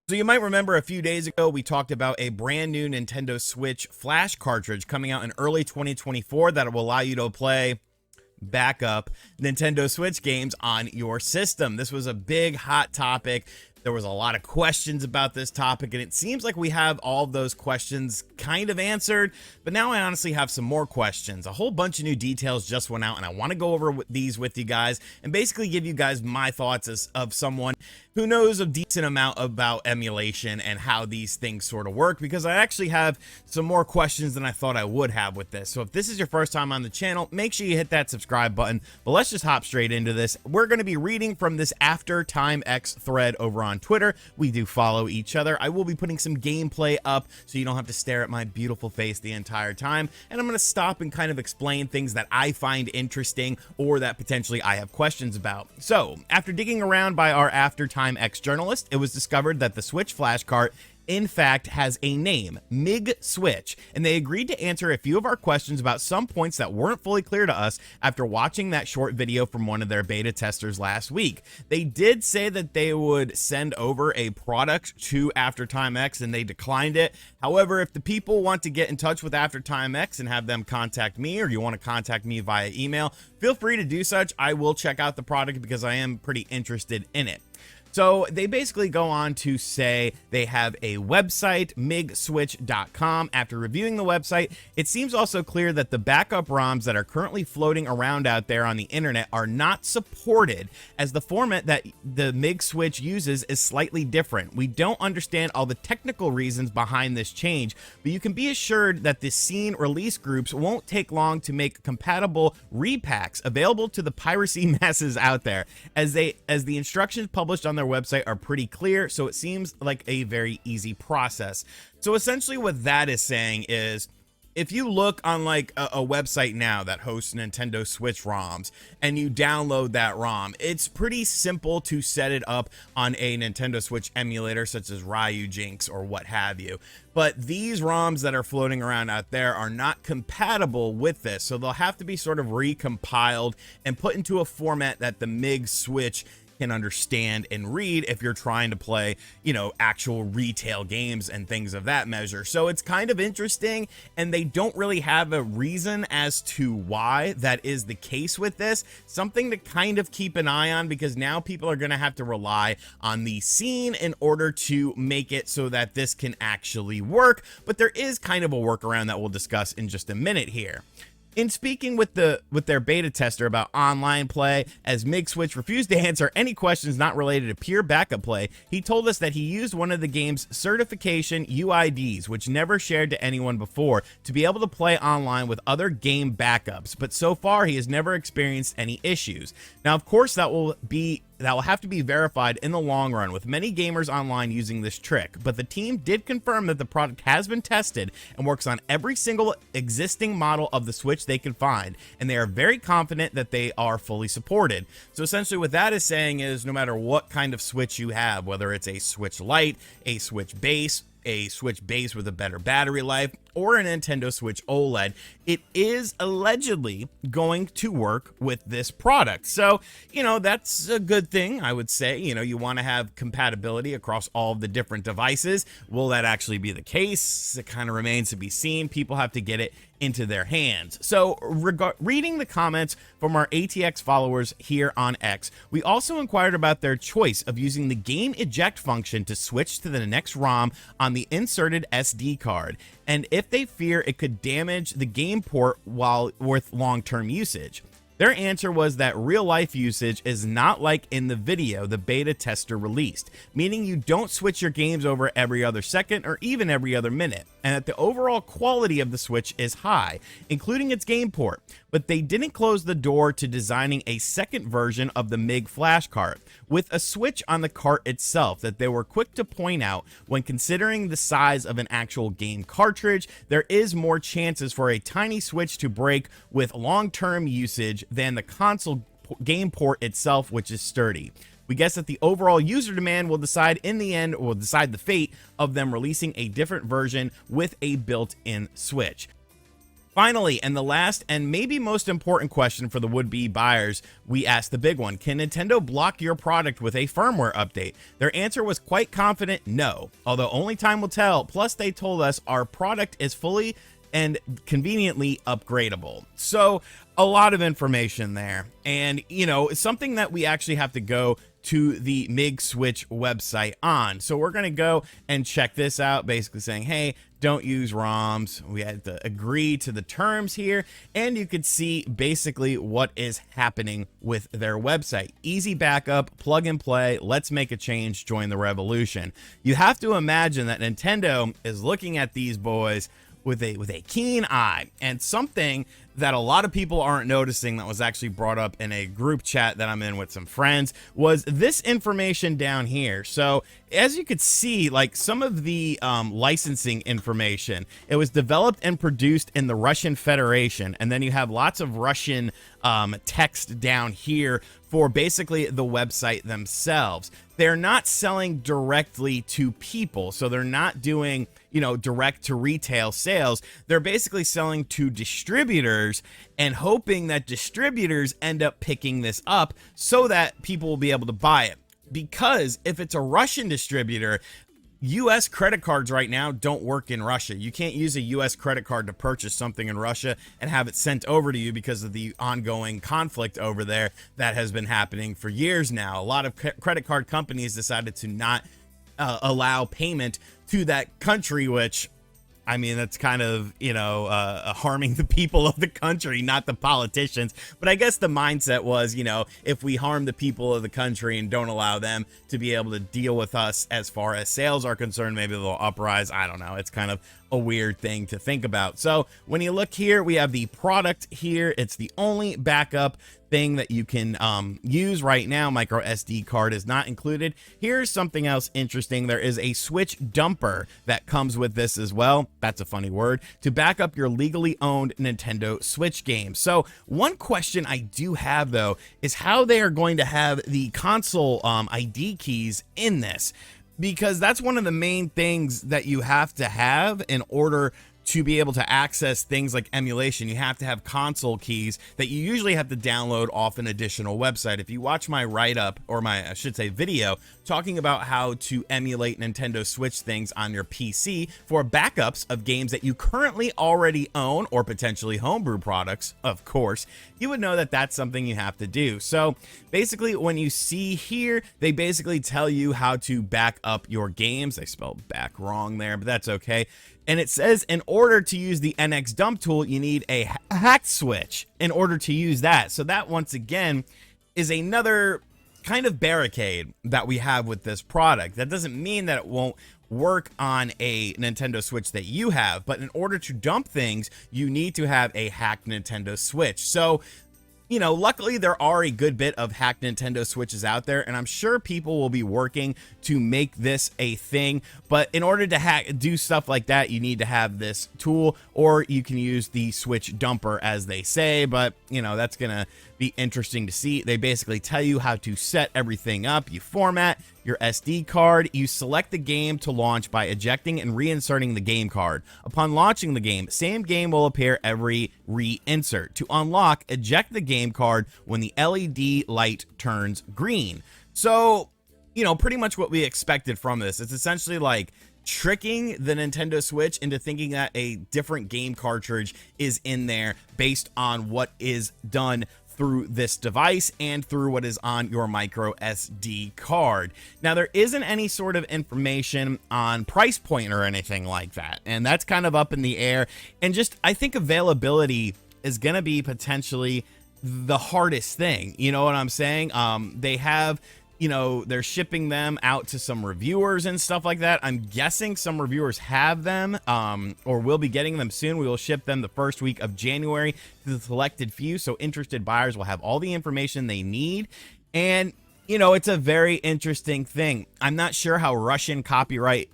So you might remember a few days ago, we talked about a brand new Nintendo Switch Flash cartridge coming out in early 2024 that will allow you to play backup Nintendo Switch games on your system. This was a big hot topic. There was a lot of questions about this topic, and it seems like we have all of those questions kind of answered, but now I honestly have some more questions. A whole bunch of new details just went out, and I want to go over these with you guys and basically give you guys my thoughts as of someone who knows a decent amount about emulation and how these things sort of work, because I actually have some more questions than I thought I would have with this. So if this is your first time on the channel, make sure you hit that subscribe button, but let's just hop straight into this. We're going to be reading from this After Time X thread over on Twitter. We do follow each other. I will be putting some gameplay up so you don't have to stare at my beautiful face the entire time, and I'm going to stop and kind of explain things that I find interesting or that potentially I have questions about. So after digging around by our After Time X journalist, it was discovered that the Switch Flash Cart in fact has a name, MiG Switch, and they agreed to answer a few of our questions about some points that weren't fully clear to us after watching that short video from one of their beta testers last week. They did say that they would send over a product to After Time X, and they declined it. However, if the people want to get in touch with After Time X and have them contact me, or you want to contact me via email, feel free to do such. I will check out the product because I am pretty interested in it. So they basically go on to say they have a website, migswitch.com. After reviewing the website, it seems also clear that the backup ROMs that are currently floating around out there on the internet are not supported, as the format that the MiG Switch uses is slightly different. We don't understand all the technical reasons behind this change, but you can be assured that the scene release groups won't take long to make compatible repacks available to the piracy masses out there, as the instructions published on their website are pretty clear, so it seems like a very easy process. So essentially what that is saying is, if you look on like a website now that hosts Nintendo Switch ROMs and you download that ROM, it's pretty simple to set it up on a Nintendo Switch emulator such as Ryujinx or what have you. But these ROMs that are floating around out there are not compatible with this, so they'll have to be sort of recompiled and put into a format that the MiG Switch can understand and read if you're trying to play, you know, actual retail games and things of that measure. So it's kind of interesting, and they don't really have a reason as to why that is the case with this. Something to kind of keep an eye on, because now people are going to have to rely on the scene in order to make it so that this can actually work. But there is kind of a workaround that we'll discuss in just a minute here. In speaking with their beta tester about online play, as MiG Switch refused to answer any questions not related to pure backup play, he told us that he used one of the game's certification UIDs, which never shared to anyone before, to be able to play online with other game backups, but so far he has never experienced any issues. Now, of course, that will have to be verified in the long run, with many gamers online using this trick, but the team did confirm that the product has been tested and works on every single existing model of the Switch they can find, and they are very confident that they are fully supported. So essentially what that is saying is, no matter what kind of Switch you have, whether it's a Switch Lite, a Switch Base, a Switch Base with a better battery life, or a Nintendo Switch OLED, it is allegedly going to work with this product. So, you know, that's a good thing, I would say. You know, you want to have compatibility across all of the different devices. Will that actually be the case? It kind of remains to be seen. People have to get it into their hands. So reading the comments from our ATX followers here on X, we also inquired about their choice of using the game eject function to switch to the next ROM on the inserted SD card, and if they fear it could damage the game port while with long-term usage. Their answer was that real-life usage is not like in the video the beta tester released, meaning you don't switch your games over every other second or even every other minute, and that the overall quality of the Switch is high, including its game port. But they didn't close the door to designing a second version of the MiG Flash Cart, with a switch on the cart itself that they were quick to point out when considering the size of an actual game cartridge. There is more chances for a tiny switch to break with long-term usage than the console game port itself, which is sturdy. We guess that the overall user demand will decide in the end, will decide the fate of them releasing a different version with a built-in switch. Finally, and the last and maybe most important question for the would-be buyers, we asked the big one. Can Nintendo block your product with a firmware update? Their answer was quite confident no, although only time will tell. Plus, they told us our product is fully and conveniently upgradable. So a lot of information there. And, you know, it's something that we actually have to go to the MIG Switch website on. So we're going to go and check this out, basically saying, hey, don't use ROMs. We had to agree to the terms here, and you could see basically what is happening with their website. Easy backup, plug and play, let's make a change, join the revolution. You have to imagine that Nintendo is looking at these boys with a keen eye, and something that a lot of people aren't noticing that was actually brought up in a group chat that I'm in with some friends was this information down here. So as you could see, like some of the licensing information, it was developed and produced in the Russian Federation, and then you have lots of Russian text down here for basically the website themselves. They're not selling directly to people, so they're not doing, you know, direct to retail sales. They're basically selling to distributors and hoping that distributors end up picking this up so that people will be able to buy it. Because if it's a Russian distributor, US credit cards right now don't work in Russia. You can't use a US credit card to purchase something in Russia and have it sent over to you because of the ongoing conflict over there that has been happening for years now. A lot of credit card companies decided to not allow payment to that country, which, I mean, that's kind of, you know, harming the people of the country, not the politicians. But I guess the mindset was, you know, if we harm the people of the country and don't allow them to be able to deal with us as far as sales are concerned, maybe they'll uprise. I don't know. It's kind of a weird thing to think about. So when you look here, we have the product here. It's the only backup thing that you can use right now. Micro SD card is not included. Here's something else interesting. There is a Switch dumper that comes with this as well. That's a funny word, to back up your legally owned Nintendo Switch games. So one question I do have though is how they are going to have the console ID keys in this, because that's one of the main things that you have to have in order to be able to access things like emulation. You have to have console keys that you usually have to download off an additional website. If you watch my write-up, or my, I should say, video, talking about how to emulate Nintendo Switch things on your PC for backups of games that you currently already own, or potentially homebrew products, of course, you would know that that's something you have to do. So basically, when you see here, they basically tell you how to back up your games. I spelled back wrong there, but that's okay. And it says in order to use the NX dump tool, you need a hacked switch in order to use that. So that, once again, is another kind of barricade that we have with this product. That doesn't mean that it won't work on a Nintendo Switch that you have, but in order to dump things, you need to have a hacked Nintendo Switch. So, you know, luckily there are a good bit of hacked Nintendo Switches out there, and I'm sure people will be working to make this a thing. But in order to do stuff like that, you need to have this tool, or you can use the Switch dumper, as they say. But, you know, that's going to be interesting to see. They basically tell you how to set everything up. You format your SD card. You select the game to launch by ejecting and reinserting the game card. Upon launching the game, same game will appear every reinsert. To unlock, eject the game card when the LED light turns green. So, you know, pretty much what we expected from this. It's essentially like tricking the Nintendo Switch into thinking that a different game cartridge is in there based on what is done through this device and through what is on your micro SD card. Now, there isn't any sort of information on price point or anything like that, and that's kind of up in the air. And just, I think availability is going to be potentially the hardest thing. You know what I'm saying? They have, you know, they're shipping them out to some reviewers and stuff like that. I'm guessing some reviewers have them, or will be getting them soon. We will ship them the first week of January to the selected few, so interested buyers will have all the information they need. And, you know, it's a very interesting thing. I'm not sure how Russian copyright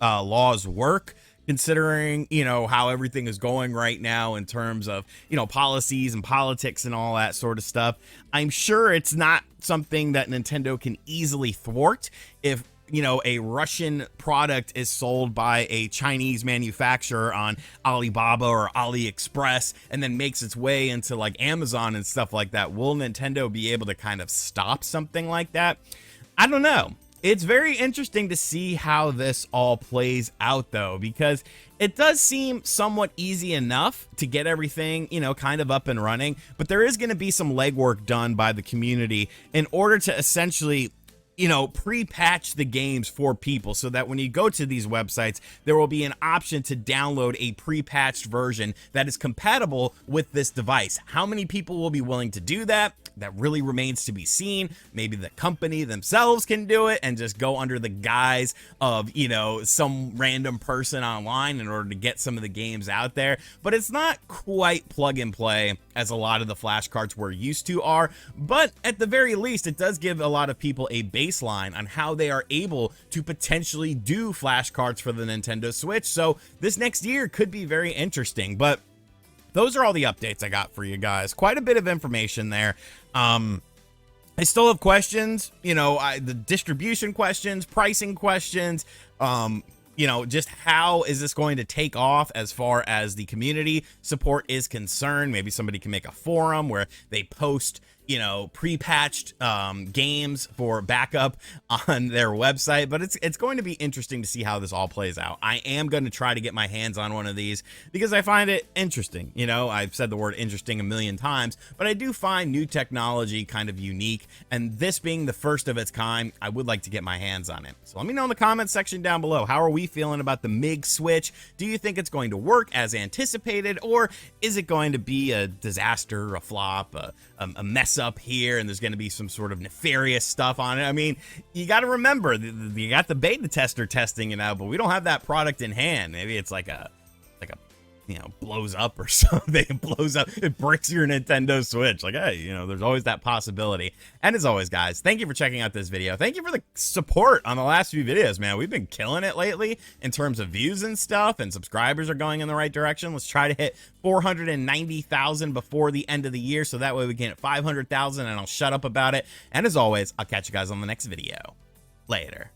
laws work, considering, you know, how everything is going right now in terms of, you know, policies and politics and all that sort of stuff. I'm sure it's not something that Nintendo can easily thwart if you know, a Russian product is sold by a Chinese manufacturer on Alibaba or AliExpress and then makes its way into like Amazon and stuff like that, will Nintendo be able to kind of stop something like that? I don't know. It's very interesting to see how this all plays out, though, because it does seem somewhat easy enough to get everything, you know, kind of up and running, but there is going to be some legwork done by the community in order to essentially, you know, pre-patch the games for people so that when you go to these websites, there will be an option to download a pre-patched version that is compatible with this device. How many people will be willing to do that? That really remains to be seen. Maybe the company themselves can do it and just go under the guise of, you know, some random person online in order to get some of the games out there. But it's not quite plug and play as a lot of the flashcards we're used to are. But at the very least, it does give a lot of people a baseline on how they are able to potentially do flashcards for the Nintendo Switch. So this next year could be very interesting. But those are all the updates I got for you guys. Quite a bit of information there. I still have questions, you know, the distribution questions, pricing questions, you know, just how is this going to take off as far as the community support is concerned. Maybe somebody can make a forum where they post, you know, pre-patched games for backup on their website. But it's going to be interesting to see how this all plays out. I am going to try to get my hands on one of these because I find it interesting. You know, I've said the word interesting a million times, but I do find new technology kind of unique, and this being the first of its kind, I would like to get my hands on it. So let me know in the comments section down below, how are we feeling about the MiG Switch? Do you think it's going to work as anticipated, or is it going to be a disaster, a flop, a mess up here, and there's going to be some sort of nefarious stuff on it? I mean, you got to remember, you got the beta tester testing it out, but we don't have that product in hand. Maybe it's like a you know, blows up or something. It blows up, it breaks your Nintendo Switch. Like, hey, you know, there's always that possibility. And as always, guys, thank you for checking out this video. Thank you for the support on the last few videos, man. We've been killing it lately in terms of views and stuff, and subscribers are going in the right direction. Let's try to hit 490,000 before the end of the year, so that way we can hit 500,000, and I'll shut up about it. And as always, I'll catch you guys on the next video. Later.